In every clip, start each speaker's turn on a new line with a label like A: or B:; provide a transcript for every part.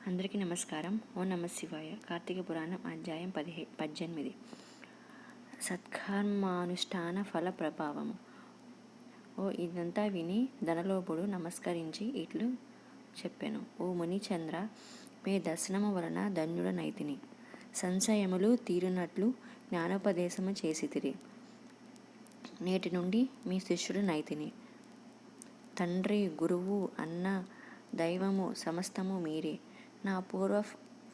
A: అందరికీ నమస్కారం. ఓం నమ శివాయ. కార్తీక పురాణం అధ్యాయం 18. సత్కర్మానుష్ఠాన ఫల ప్రభావము. ఇదంతా విని ధనలోభుడు నమస్కరించి ఇట్లు చెప్పెను. ఓ మునిచంద్ర, మీ దర్శనము వలన ధన్యుడనైతిని. సంశయములు తీరునట్లు జ్ఞానోపదేశము చేసితిరి. నేటి నుండి మీ శిష్యుడనైతిని. తండ్రి, గురువు, అన్న, దైవము సమస్తము మీరే. నా పూర్వ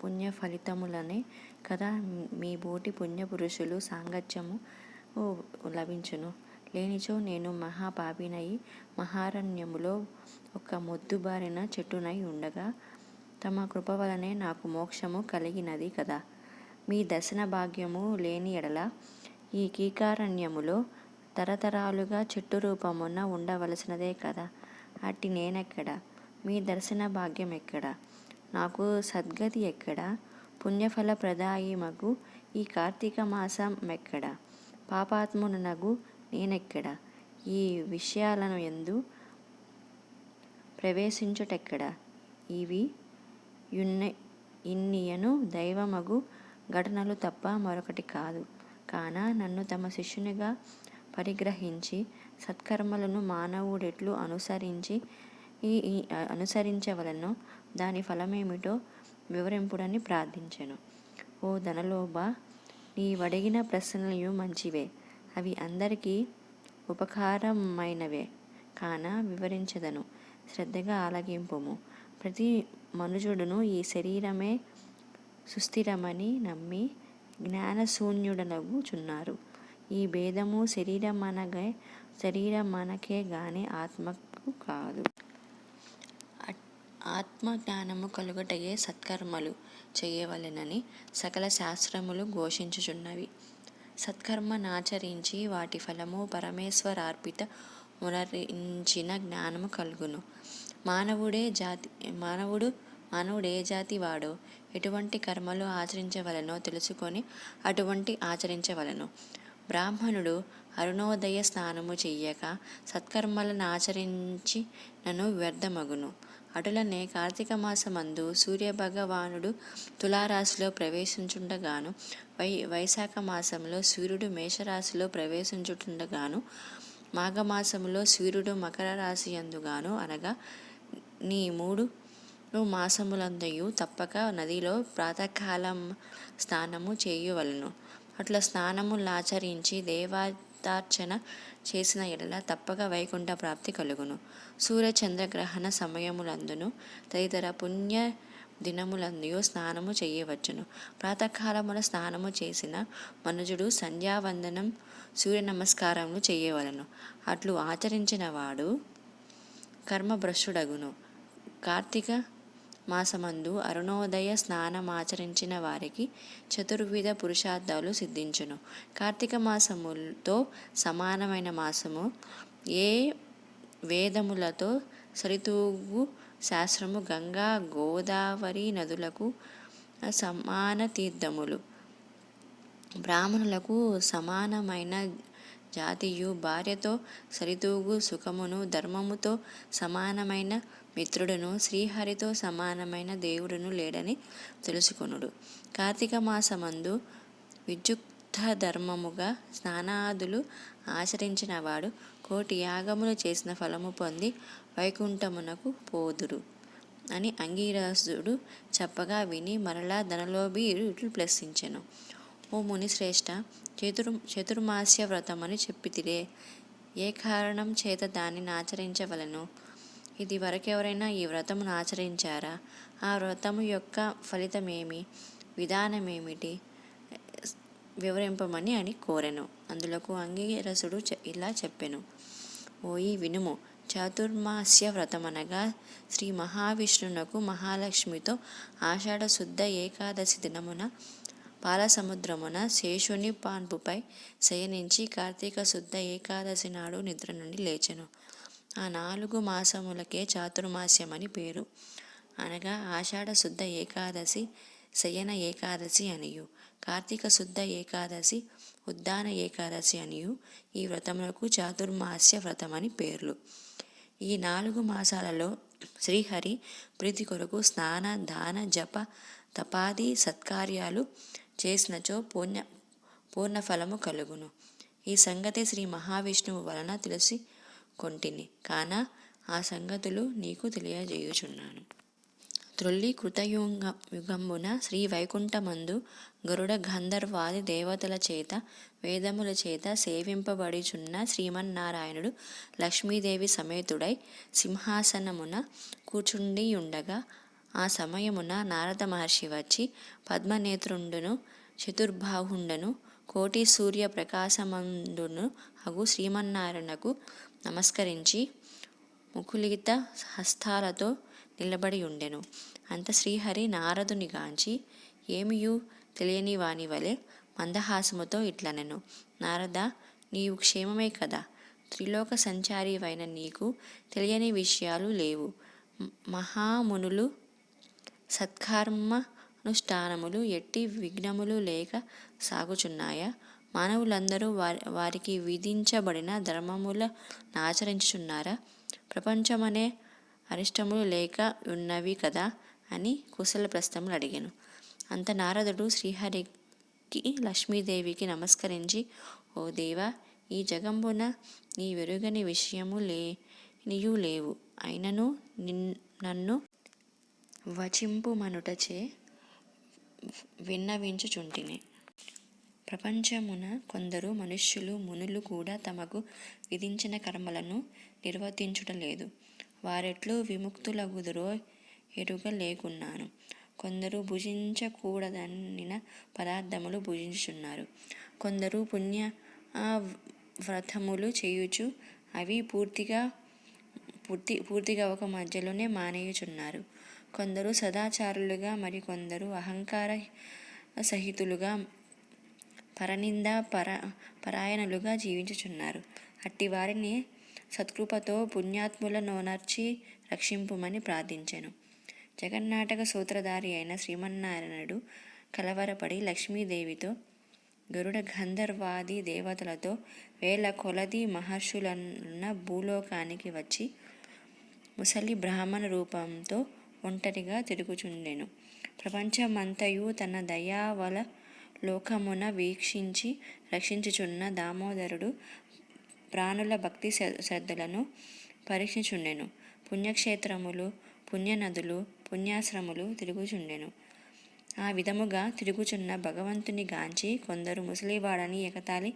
A: పుణ్య ఫలితములనే కదా మీ బోటి పుణ్యపురుషులు సాంగత్యము లభించును. లేనిచో నేను మహాపాపినై మహారణ్యములో ఒక మొద్దుబారిన చెట్టునై ఉండగా తమ కృప వలనే నాకు మోక్షము కలిగినది కదా. మీ దర్శన భాగ్యము లేని ఎడల ఈ కీకారణ్యములో తరతరాలుగా చెట్టు రూపమున ఉండవలసినదే కదా. అట్టి నేనెక్కడ? మీ దర్శన భాగ్యం ఎక్కడ? నాకు సద్గతి ఎక్కడ? పుణ్యఫల ప్రదాయమగు ఈ కార్తీక మాసం ఎక్కడ? పాపాత్మునగు నేనెక్కడ? ఈ విషయాలను యందు ప్రవేశించుటెక్కడ? ఇవి ఇన్నియను దైవమగు ఘటనలు తప్ప మరొకటి కాదు. కాన నన్ను తమ శిష్యునిగా పరిగ్రహించి సత్కర్మలను మానవుడెట్లు అనుసరించవలనో దాని ఫలమేమిటో వివరింపుడని ప్రార్థించెను. ఓ ధనలోభ, నీవడిగిన ప్రశ్నలు మంచివే. అవి అందరికీ ఉపకారమైనవే. కాన వివరించదను, శ్రద్ధగా ఆలకింపుము. ప్రతి మనుజుడును ఈ శరీరమే సుస్థిరమని నమ్మి జ్ఞానశూన్యుడనగుచున్నారు. ఈ భేదము శరీరమనకే గాని ఆత్మకు కాదు. ఆత్మజ్ఞానము కలుగుటయే సత్కర్మలు చేయవలెనని సకల శాస్త్రములు ఘోషించుచున్నవి. సత్కర్మనాచరించి వాటి ఫలము పరమేశ్వరార్పిత మునరించిన జ్ఞానము కలుగును. మానవుడే జాతి వాడో ఎటువంటి కర్మలు ఆచరించవలనో తెలుసుకొని అటువంటి ఆచరించవలను. బ్రాహ్మణుడు అరుణోదయ స్నానము చెయ్యక సత్కర్మలనాచరించి నన్ను వ్యర్థమగును. అటులనే కార్తీక మాసమందు సూర్యభగవానుడు తులారాశిలో ప్రవేశించుండగాను, వైశాఖ మాసంలో సూర్యుడు మేషరాశిలో ప్రవేశించుండగాను, మాఘమాసములో సూర్యుడు మకర రాశి అందుగాను, అనగా నీ 3 మాసములందయు తప్పక నదిలో ప్రాతకాలం స్నానము చేయువలెను. అట్లా స్నానములాచరించి దేవతార్చన చేసిన ఎడల తప్పక వైకుంఠ ప్రాప్తి కలుగును. సూర్యచంద్రగ్రహణ సమయములందును తదితర పుణ్య దినములందు స్నానము చేయవచ్చును. ప్రాతకాలమున స్నానము చేసిన మనుజుడు సంధ్యావందనం, సూర్య నమస్కారములు చేయవలను. అట్లు ఆచరించిన వాడు కర్మభ్రష్టుడగును. కార్తీక మాసమందు అరుణోదయ స్నానమాచరించిన వారికి చతుర్విధ పురుషార్థాలు సిద్ధించును. కార్తీక మాసముతో సమానమైన మాసము ఏ వేదములతో సరితూగు శాస్త్రము గంగా, గోదావరి నదులకు సమాన తీర్థములు. బ్రాహ్మణులకు సమానమైన జాతియు, భార్యతో సరితూగు సుఖమును, ధర్మముతో సమానమైన మిత్రుడును, శ్రీహరితో సమానమైన దేవుడును లేడని తెలుసుకొనుడు. కార్తీక మాసమందు విద్యుక్త ధర్మముగా స్నానాదులు ఆచరించిన వాడు 1,000,000 యాగములు చేసిన ఫలము పొంది వైకుంఠమునకు పోదురు అని అంగీరసుడు చెప్పగా విని మరలా ధనలోభి ఇట్లు ప్రశ్నించెను. ఓ మునిశ్రేష్ఠ, చతుర్మాస్య వ్రతమని చెప్పితిరే. ఏ కారణం చేత దానిని ఆచరించవలను? ఇది వరకెవరైనా ఈ వ్రతమును ఆచరించారా? ఆ వ్రతము యొక్క ఫలితమేమి, విధానమేమిటి వివరింపమని అని కోరెను. అందులకు అంగీరసుడు ఇలా చెప్పెను. ఓయి వినుము. చాతుర్మాస్య వ్రతమనగా శ్రీ మహావిష్ణునకు మహాలక్ష్మితో ఆషాఢ శుద్ధ ఏకాదశి దినమున పాలసముద్రమున శేషుని పాన్పుపై శయనించి కార్తీక శుద్ధ ఏకాదశి నాడు నిద్ర నుండి లేచెను. ఆ 4 మాసములకే చాతుర్మాస్యమని పేరు. అనగా ఆషాఢ శుద్ధ ఏకాదశి, శయన ఏకాదశి అనియు, కార్తీక శుద్ధ ఏకాదశి, ఉద్దాన ఏకాదశి అనియు ఈ వ్రతములకు చాతుర్మాస్య వ్రతమని పేర్లు. ఈ 4 మాసాలలో శ్రీహరి ప్రీతి కొరకు స్నాన దాన జప తపాది సత్కార్యాలు చేసినచో పూర్ణ ఫలము కలుగును. ఈ సంగతి శ్రీ మహావిష్ణువు వలన తెలిసి కొంటిని కాన ఆ సంగతులు నీకు తెలియజేయుచున్నాను. త్రొల్లి కృతయుగంబున శ్రీ వైకుంఠమందు గరుడ గంధర్వాది దేవతల చేత వేదముల చేత సేవింపబడిచున్న శ్రీమన్నారాయణుడు లక్ష్మీదేవి సమేతుడై సింహాసనమున కూర్చుండియుండగా ఆ సమయమున నారద మహర్షి వచ్చి పద్మనేత్రుండును చతుర్బాహుండను కోటి సూర్య ప్రకాశమందును అగు శ్రీమన్నారాయణకు నమస్కరించి ముకులిత హస్తాలతో నిలబడి ఉండెను. అంత శ్రీహరి నారదునిగాంచి ఏమియూ తెలియని వాని వలె మందహాసముతో ఇట్లనెను. నారద, నీవు క్షేమమే కదా? త్రిలోక సంచారివైన నీకు తెలియని విషయాలు లేవు. మహామునులు సత్కర్మానుష్ఠానములు ఎట్టి విఘ్నములు లేక సాగుచున్నాయా? మానవులందరూ వారికి విధించబడిన ధర్మములనాచరించుచున్నారా? ప్రపంచమనే అరిష్టములు లేక ఉన్నవి కదా అని కుశల ప్రశ్నములు అడిగాను. అంత నారదుడు శ్రీహరికి లక్ష్మీదేవికి నమస్కరించి, ఓ దేవా, ఈ జగంబున నీ వెరుగని విషయము లేనియూ లేవు. అయినను నన్ను వచింపుమనుటచే విన్నవించుచుంటిని. ప్రపంచమున కొందరు మనుష్యులు మునులు కూడా తమకు విధించిన కర్మలను నిర్వర్తించుటలేదు. వారెట్లు విముక్తులగుదురో ఎరుగ లేకున్నాను. కొందరు భుజించకూడదనిన పదార్థములు భుజించుచున్నారు. కొందరు పుణ్య వ్రతములు చేయుచు అవి పూర్తిగా ఒక మధ్యలోనే మానేయుచున్నారు. కొందరు సదాచారులుగా మరికొందరు అహంకార సహితులుగా పరనింద పరాయణులుగా జీవించుచున్నారు. అట్టి వారిని సత్కృపతో పుణ్యాత్ములనోనర్చి రక్షింపుమని ప్రార్థించెను. జగన్నాటక సూత్రధారి అయిన శ్రీమన్నారాయణుడు కలవరపడి లక్ష్మీదేవితో గరుడ గంధర్వాది దేవతలతో వేల కొలది మహర్షులున్న భూలోకానికి వచ్చి ముసలి బ్రాహ్మణ రూపంతో ఒంటరిగా తిరుగుచుండెను. ప్రపంచమంతయు తన దయావల లోకమున వీక్షించి రక్షించుచున్న దామోదరుడు ప్రాణుల భక్తి శ్రద్ధలను పరీక్షించుండెను. పుణ్యక్షేత్రములు, పుణ్యనదులు, పుణ్యాశ్రములు తిరుగుచుండెను. ఆ విధముగా తిరుగుచున్న భగవంతుని గాంచి కొందరు ముసలివాడని ఎగతాళి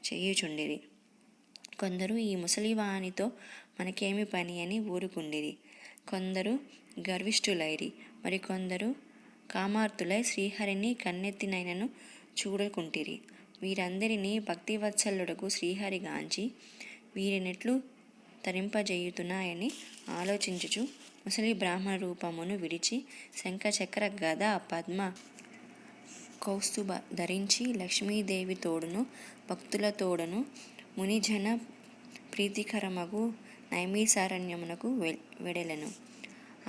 A: చేయుచుండిరి. కొందరు ఈ ముసలివానితో మనకేమి పని అని ఊరుకుండిరి. కొందరు గర్విష్ఠులైరి. మరికొందరు కామార్తులై శ్రీహరిని కన్నెత్తినైనను చూడకుంటిరి. వీరందరినీ భక్తివత్సలుడకు శ్రీహరిగాంచి వీరినెట్లు తరింపజేయుతున్నాయని ఆలోచించుచు ముసలి బ్రాహ్మణ రూపమును విడిచి శంఖచక్ర గద పద్మ కౌస్తుభ ధరించి లక్ష్మీదేవి తోడును భక్తులతోడను మునిజన ప్రీతికరమగు నైమిసారణ్యమునకు వెడలెను.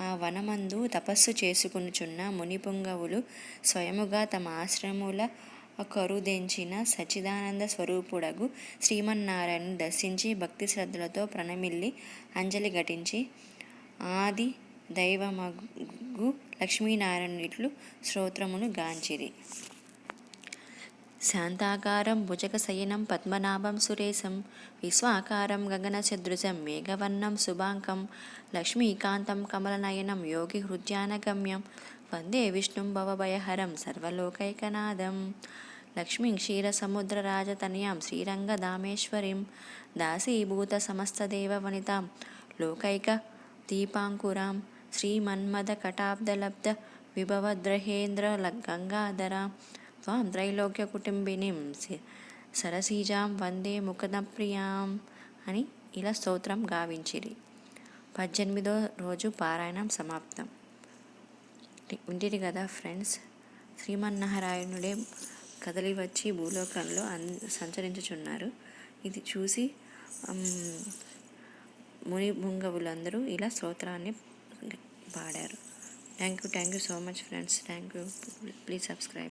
A: ఆ వనమందు తపస్సు చేసుకొనుచున్న మునిపుంగవులు స్వయముగా తమ ఆశ్రముల కరుదెంచిన సచ్చిదానంద స్వరూపుడగు శ్రీమన్నారాయణను దర్శించి భక్తి శ్రద్ధలతో ప్రణమిల్లి అంజలి ఘటించి ఆది దైవమగు లక్ష్మీనారాయణునిట్లు స్తోత్రమును గాంచిరి. శాంతాకారం భుజగశయనం పద్మనాభం సురేశం విశ్వాకారం గగనసదృశం మేఘవర్ణం శుభాంకం లక్ష్మీకాంతం కమలనయనం యోగి హృద్యానగమ్యం వందే విష్ణుం భవభయహరం సర్వలోకైకనాథం లక్ష్మీం క్షీరసముద్రరాజతనయాం శ్రీరంగధామేశ్వరీం దాసీభూత సమస్తదేవవనితాం లోకైక దీపాంకురాం శ్రీమన్మథకటాబ్దలబ్ధ విభవద్రహేంద్ర గంగాధరాం త్వాం త్రైలోక్యకుటుంబినీం సరసీజాం వందే ముకుందప్రియాం అని ఇలా స్తోత్రం గావించిరి. 18వ రోజు పారాయణం సమాప్తం. వింటిరి కదా ఫ్రెండ్స్, శ్రీమన్నారాయణుడే కదలి వచ్చి భూలోకంలో సంచరించుచున్నారు. ఇది చూసి ముని భుంగవులందరూ ఇలా స్తోత్రాన్ని పాడారు. Thank you so much friends. Thank you. Please subscribe.